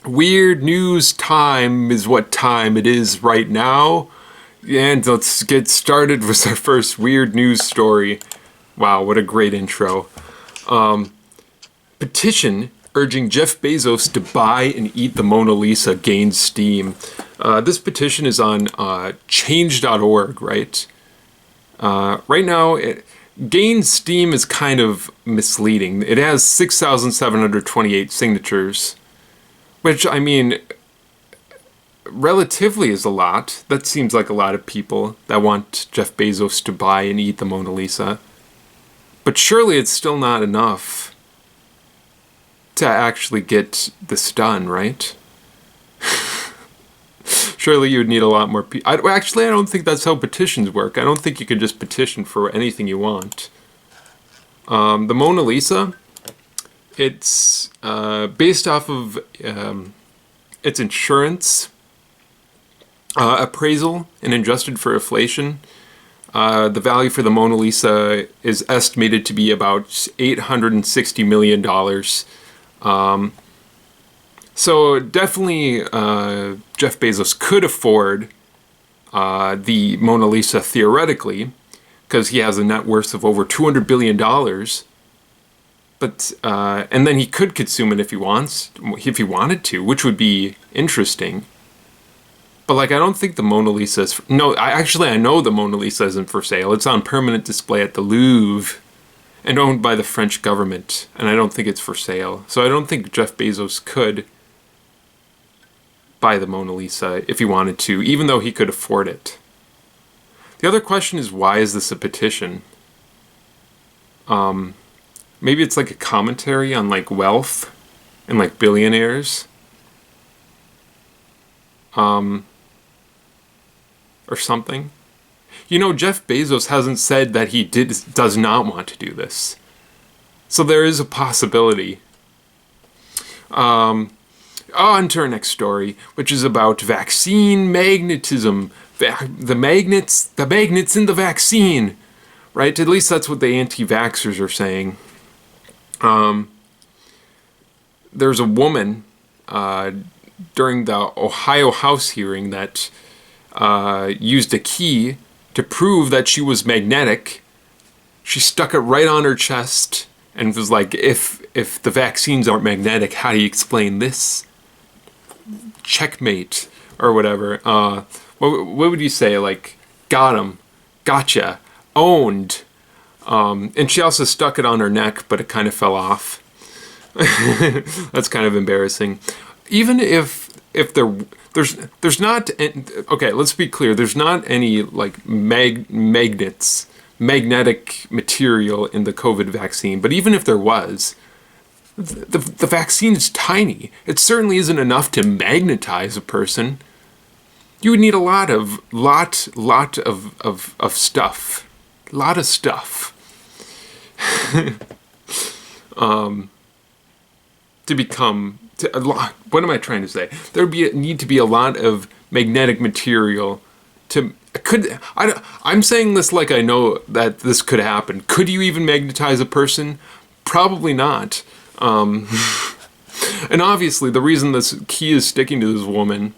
Weird news time is what time it is right now. And let's get started with our first weird news story. Wow, what a great intro. Petition urging Jeff Bezos to buy and eat the Mona Lisa gains steam. This petition is on change.org, right? Right now, gains steam is kind of misleading. It has 6,728 signatures, which, I mean, relatively is a lot. That seems like a lot of people that want Jeff Bezos to buy and eat the Mona Lisa. But surely it's still not enough to actually get this done, right? Surely you would need a lot more people. Actually, I don't think that's how petitions work. I don't think you can just petition for anything you want. The Mona Lisa, it's based off of its insurance appraisal and adjusted for inflation. The value for the Mona Lisa is estimated to be about $860 million. So definitely Jeff Bezos could afford the Mona Lisa theoretically, because he has a net worth of over $200 billion. But and then he could consume it if he wanted to, which would be interesting. But like, I don't think the Mona Lisa is... I know the Mona Lisa isn't for sale. It's on permanent display at the Louvre and owned by the French government. And I don't think it's for sale. So I don't think Jeff Bezos could buy the Mona Lisa if he wanted to, even though he could afford it. The other question is, why is this a petition? Maybe it's like a commentary on like wealth and like billionaires. Or something. You know, Jeff Bezos hasn't said that he does not want to do this. So there is a possibility. On to our next story, which is about vaccine magnetism. The magnets in the vaccine, right? At least that's what the anti-vaxxers are saying. There's a woman during the Ohio House hearing that used a key to prove that she was magnetic. She stuck it right on her chest and was like, if the vaccines aren't magnetic, how do you explain this? Checkmate, or whatever. What would you say? Like, got him, gotcha, owned. And she also stuck it on her neck, but it kind of fell off. That's kind of embarrassing. Even if there's not, okay, let's be clear. There's not any like magnetic material in the COVID vaccine. But even if there was, the vaccine is tiny. It certainly isn't enough to magnetize a person. You would need a lot of stuff. Lot of stuff. To become a lot. What am I trying to say? There would need to be a lot of magnetic material to. I'm saying this like I know that this could happen. Could you even magnetize a person? Probably not. And obviously the reason this key is sticking to this woman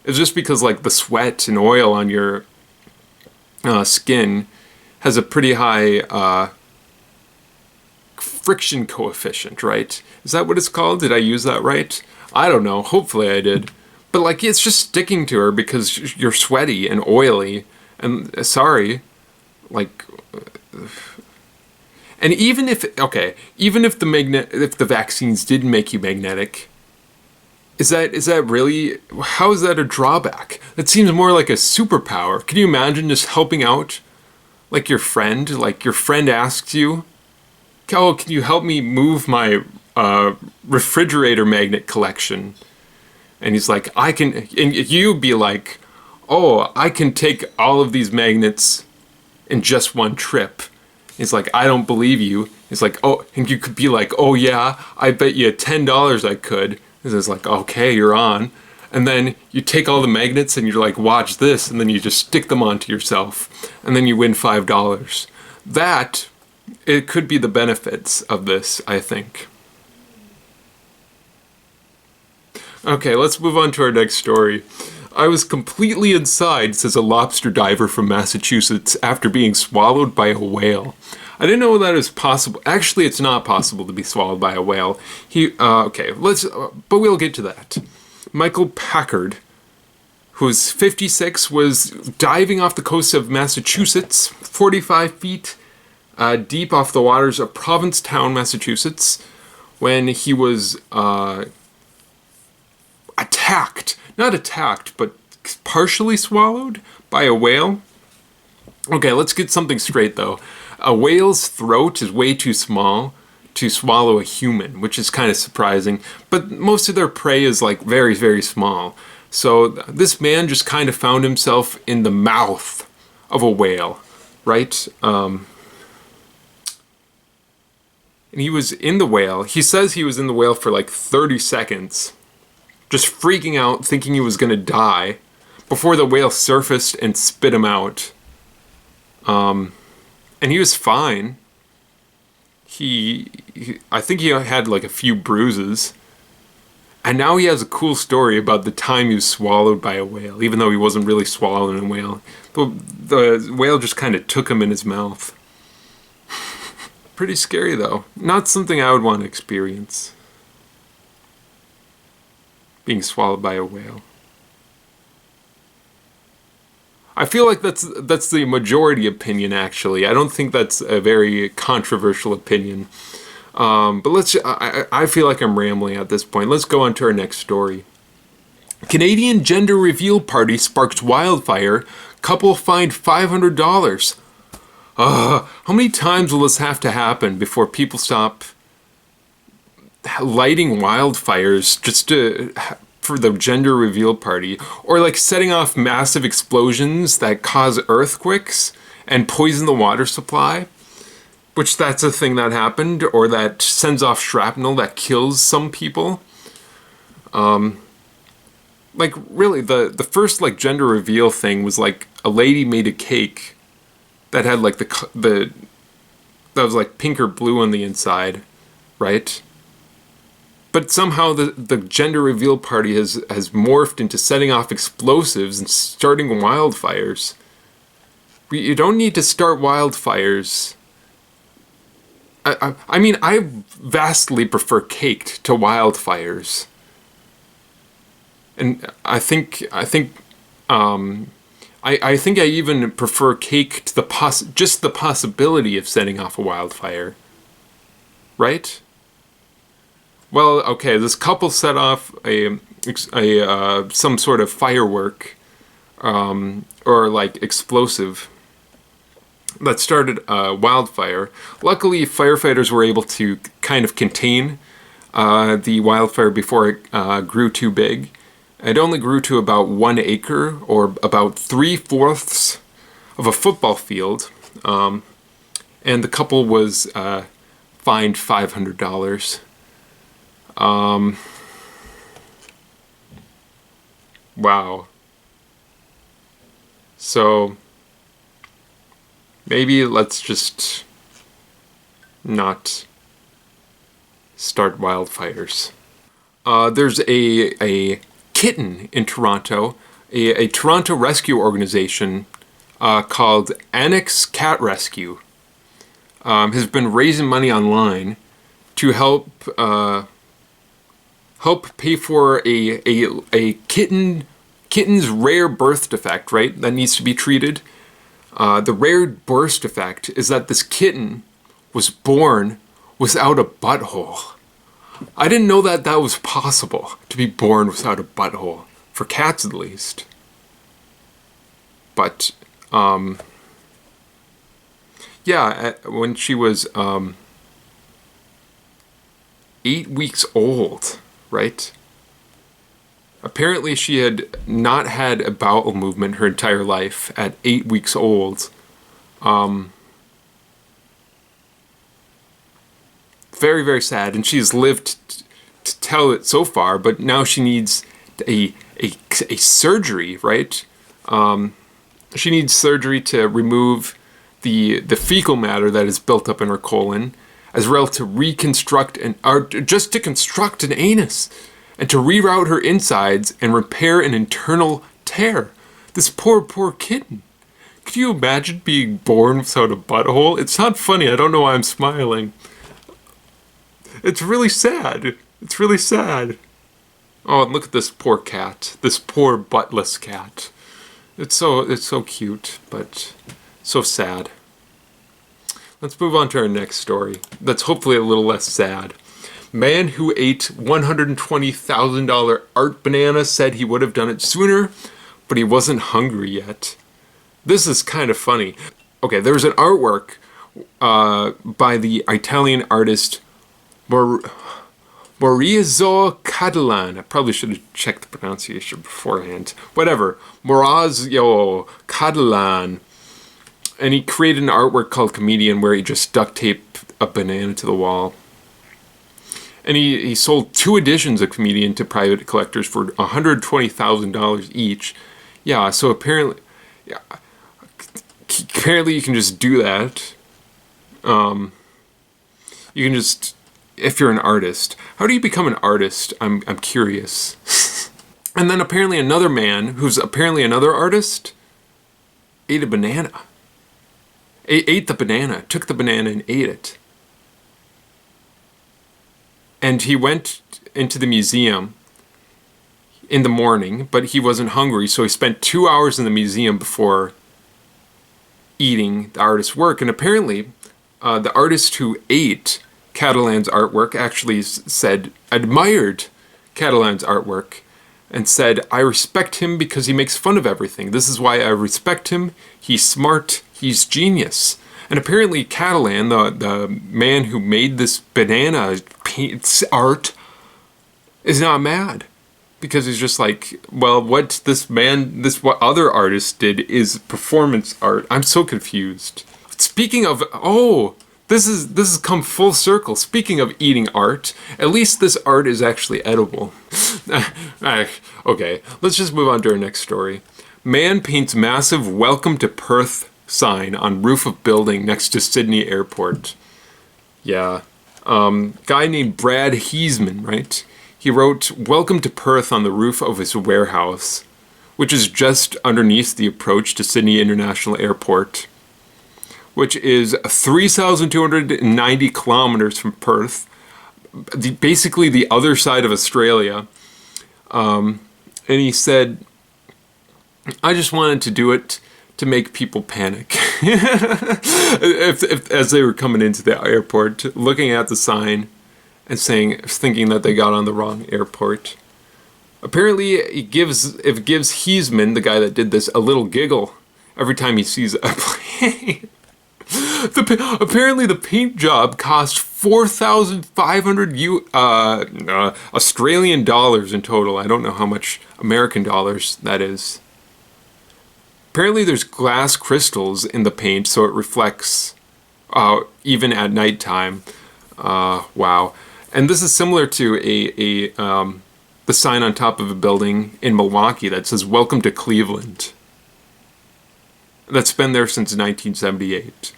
is just because like the sweat and oil on your skin has a pretty high friction coefficient, right? Is that what it's called? Did I use that right? I don't know. Hopefully I did. But like, it's just sticking to her because you're sweaty and oily. And sorry, like, and even if the vaccines did make you magnetic, is that really, how is that a drawback? That seems more like a superpower. Can you imagine just helping out, like your friend asks you, oh, can you help me move my refrigerator magnet collection? And he's like, I can, and you'd be like, oh, I can take all of these magnets in just one trip. He's like, I don't believe you. He's like, oh, and you could be like, oh yeah, I bet you $10 I could. And it's like, okay, you're on. And then you take all the magnets and you're like, watch this, and then you just stick them onto yourself, and then you win $5. That, it could be the benefits of this, I think. Okay, let's move on to our next story. I was completely inside, says a lobster diver from Massachusetts after being swallowed by a whale. I didn't know that is possible. Actually, it's not possible to be swallowed by a whale. But we'll get to that. Michael Packard, who's 56, was diving off the coast of Massachusetts, 45 feet deep off the waters of Provincetown, Massachusetts, when he was not attacked, but partially swallowed by a whale. Okay, let's get something straight though. A whale's throat is way too small to swallow a human, which is kind of surprising, but most of their prey is like very, very small. So this man just kind of found himself in the mouth of a whale, right? And he was in the whale. He says he was in the whale for like 30 seconds, just freaking out, thinking he was going to die, before the whale surfaced and spit him out. And he was fine. I think he had like a few bruises. And now he has a cool story about the time he was swallowed by a whale, even though he wasn't really swallowed in a whale. The whale just kind of took him in his mouth. Pretty scary though. Not something I would want to experience. Being swallowed by a whale. I feel like that's the majority opinion, actually. I don't think that's a very controversial opinion. But I feel like I'm rambling at this point. Let's go on to our next story. Canadian gender reveal party sparks wildfire. Couple fined $500. How many times will this have to happen before people stop lighting wildfires just for the gender reveal party, or like setting off massive explosions that cause earthquakes and poison the water supply, which that's a thing that happened, or that sends off shrapnel that kills some people. Like really, the first like gender reveal thing was like a lady made a cake that had like that was like pink or blue on the inside, right? But somehow the gender reveal party has morphed into setting off explosives and starting wildfires. You don't need to start wildfires. I mean, I vastly prefer cake to wildfires. And I think I even prefer cake to just the possibility of setting off a wildfire. Right? Well, okay, this couple set off some sort of firework, or like explosive that started a wildfire. Luckily, firefighters were able to kind of contain the wildfire before it grew too big. It only grew to about 1 acre, or about 3/4 of a football field, and the couple was fined $500. Wow. So maybe let's just not start wildfires. There's a kitten in Toronto, a Toronto rescue organization called Annex Cat Rescue, has been raising money online to help pay for a kitten's rare birth defect, right? That needs to be treated. The rare birth defect is that this kitten was born without a butthole. I didn't know that was possible, to be born without a butthole, for cats at least. But yeah, when she was 8 weeks old, right? Apparently she had not had a bowel movement her entire life at 8 weeks old. Very, very sad, and she's lived to tell it so far, but now she needs a surgery, right? She needs surgery to remove the fecal matter that is built up in her colon, as well to reconstruct just to construct an anus. and to reroute her insides and repair an internal tear. This poor, poor kitten. Could you imagine being born without a butthole? It's not funny. I don't know why I'm smiling. It's really sad. It's really sad. Oh, and look at this poor cat. This poor buttless cat. It's so cute, but so sad. Let's move on to our next story. That's hopefully a little less sad. Man who ate $120,000 art banana said he would have done it sooner, but he wasn't hungry yet. This is kind of funny. Okay, there's an artwork by the Italian artist Maurizio Cattelan. I probably should have checked the pronunciation beforehand. Whatever. Maurizio Cattelan. And he created an artwork called Comedian where he just duct taped a banana to the wall. And he sold 2 editions of Comedian to private collectors for $120,000 each. Yeah, so apparently you can just do that. You can just, if you're an artist. How do you become an artist? I'm curious. And then apparently another man, who's apparently another artist, ate a banana. Ate the banana, took the banana and ate it. And he went into the museum in the morning, but he wasn't hungry, so he spent 2 hours in the museum before eating the artist's work. And apparently, the artist who ate Cattelan's artwork actually admired Cattelan's artwork and said, "I respect him because he makes fun of everything. This is why I respect him. He's smart. He's genius." And apparently Cattelan, the man who made this banana art, is not mad. Because he's just like, well, what other artist did is performance art. I'm so confused. Speaking of, this has come full circle. Speaking of eating art, at least this art is actually edible. Okay, let's just move on to our next story. Man paints massive "Welcome to Perth" sign on roof of building next to Sydney Airport. Yeah. Guy named Brad Heisman, right? He wrote "Welcome to Perth" on the roof of his warehouse, which is just underneath the approach to Sydney International Airport, which is 3,290 kilometers from Perth, basically the other side of Australia. And he said, "I just wanted to do it to make people panic." As they were coming into the airport, looking at the sign and thinking that they got on the wrong airport. Apparently, it gives Heisman, the guy that did this, a little giggle every time he sees a plane. Apparently, the paint job cost 4,500 Australian dollars in total. I don't know how much American dollars that is. Apparently, there's glass crystals in the paint, so it reflects even at nighttime. Wow. And this is similar to the sign on top of a building in Milwaukee that says "Welcome to Cleveland." That's been there since 1978.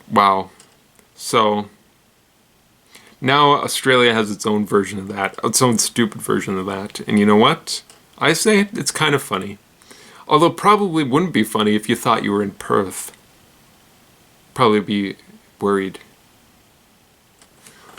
Wow. So now Australia has its own version of that, its own stupid version of that. And you know what? I say it's kind of funny. Although probably wouldn't be funny if you thought you were in Perth. Probably be worried.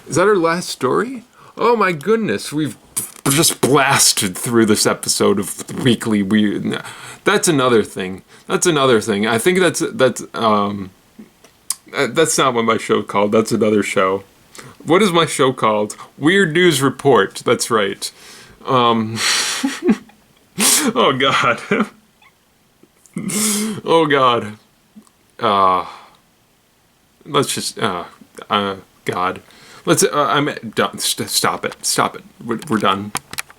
Is that our last story? Oh my goodness, we've just blasted through this episode of the Weekly Weird. That's another thing. I think that's not what my show's called. That's another show. What is my show called? Weird News Report. That's right. Oh God. Oh God. Let's just. God. Let's. I'm done. Stop it. We're done.